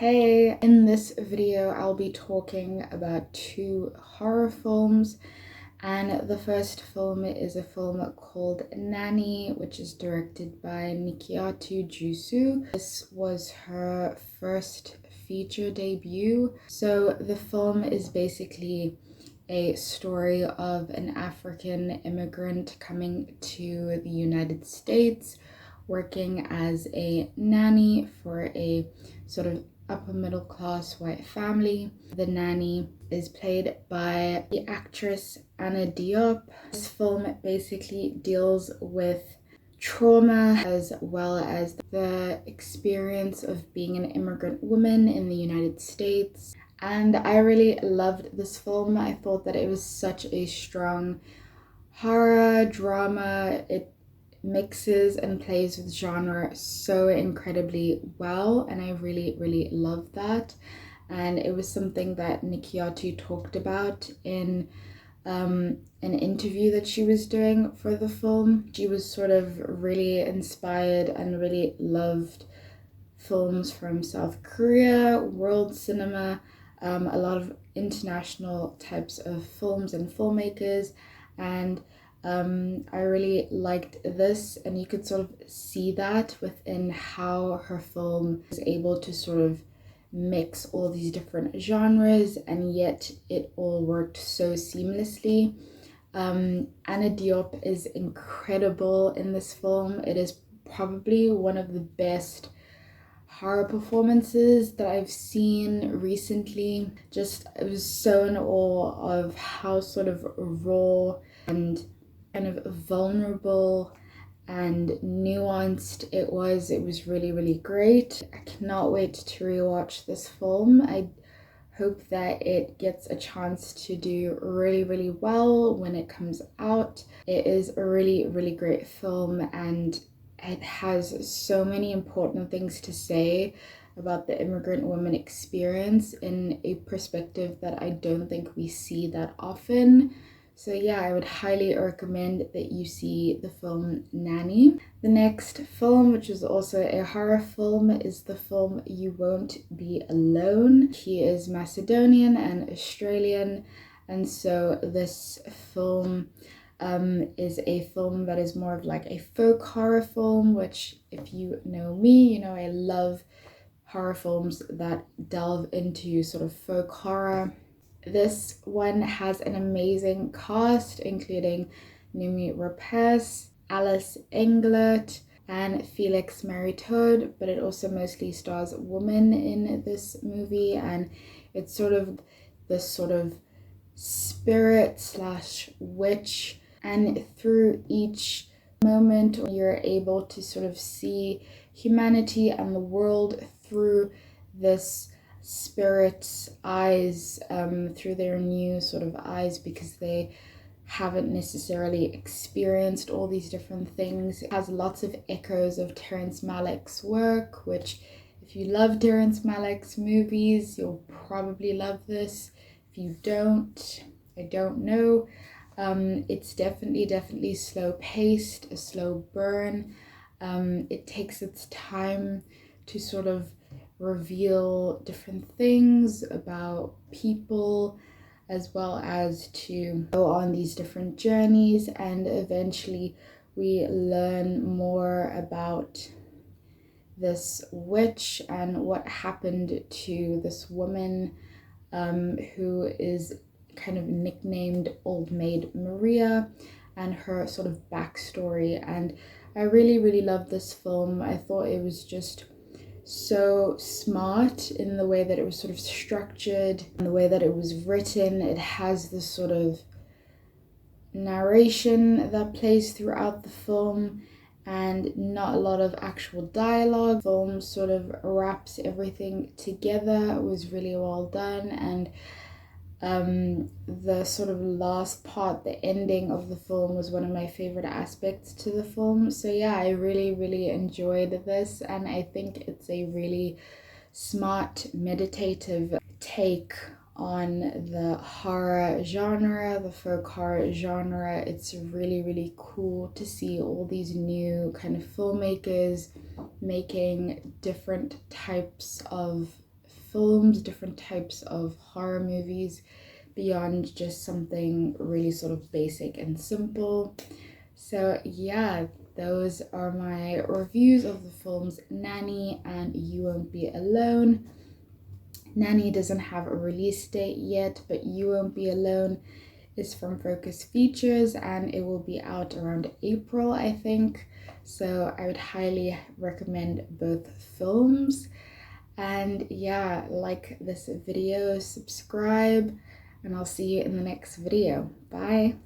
Hey, in this video I'll be talking about two horror films, and the first film is a film called Nanny, which is directed by Nikyatu Jusu. This was her first feature debut. So the film is basically a story of an African immigrant coming to the United States, working as a nanny for a sort of upper middle class white family. The nanny is played by the actress Anna Diop. This film basically deals with trauma as well as the experience of being an immigrant woman in the United States. And I really loved this film. I thought that it was such a strong horror drama. It mixes and plays with genre so incredibly well, and I really love that. And it was something that Nikyatu talked about in an interview that she was doing for the film. She was sort of really inspired and really loved films from South Korea, world cinema, a lot of international types of films and filmmakers, and I really liked this, and you could sort of see that within how her film was able to sort of mix all these different genres, and yet it all worked so seamlessly. Anna Diop is incredible in this film. It is probably one of the best horror performances that I've seen recently. I was so in awe of how sort of raw and kind of vulnerable and nuanced it was. It was really great. I cannot wait to rewatch this film. I hope that it gets a chance to do really well when it comes out. It is a really great film, and it has so many important things to say about the immigrant woman experience in a perspective that I don't think we see that often. So yeah, I would highly recommend that you see the film Nanny. The next film, which is also a horror film, is the film You Won't Be Alone. He is Macedonian and Australian, and so this film is a film that is more of like a folk horror film, which, if you know me, you know I love horror films that delve into sort of folk horror. This one has an amazing cast, including Numi Rapaz, Alice Englert, and Felix Meritot, but it also mostly stars women in this movie, and it's sort of this sort of spirit slash witch, and through each moment you're able to sort of see humanity and the world through this spirit's eyes, through their new sort of eyes, because they haven't necessarily experienced all these different things. It has lots of echoes of Terrence Malick's work, which, if you love Terrence Malick's movies, you'll probably love this. If you don't, I don't know. It's definitely slow paced, a slow burn. It takes its time to sort of reveal different things about people, as well as to go on these different journeys, and eventually we learn more about this witch and what happened to this woman, who is kind of nicknamed Old Maid Maria, and her sort of backstory. And I really love this film. I thought it was just so smart in the way that it was sort of structured, and the way that it was written. It has this sort of narration that plays throughout the film, and not a lot of actual dialogue. The film sort of wraps everything together. It was really well done, and the sort of last part, the ending of the film, was one of my favorite aspects to the film. So yeah, I really enjoyed this, and I think it's a really smart, meditative take on the horror genre, the folk horror genre. It's really cool to see all these new kind of filmmakers making different types of films, different types of horror movies, beyond just something really sort of basic and simple. So yeah, those are my reviews of the films Nanny and You Won't Be Alone. Nanny doesn't have a release date yet, but You Won't Be Alone is from Focus Features and it will be out around April, I think. So I would highly recommend both films. And yeah, like this video, subscribe, and I'll see you in the next video. Bye.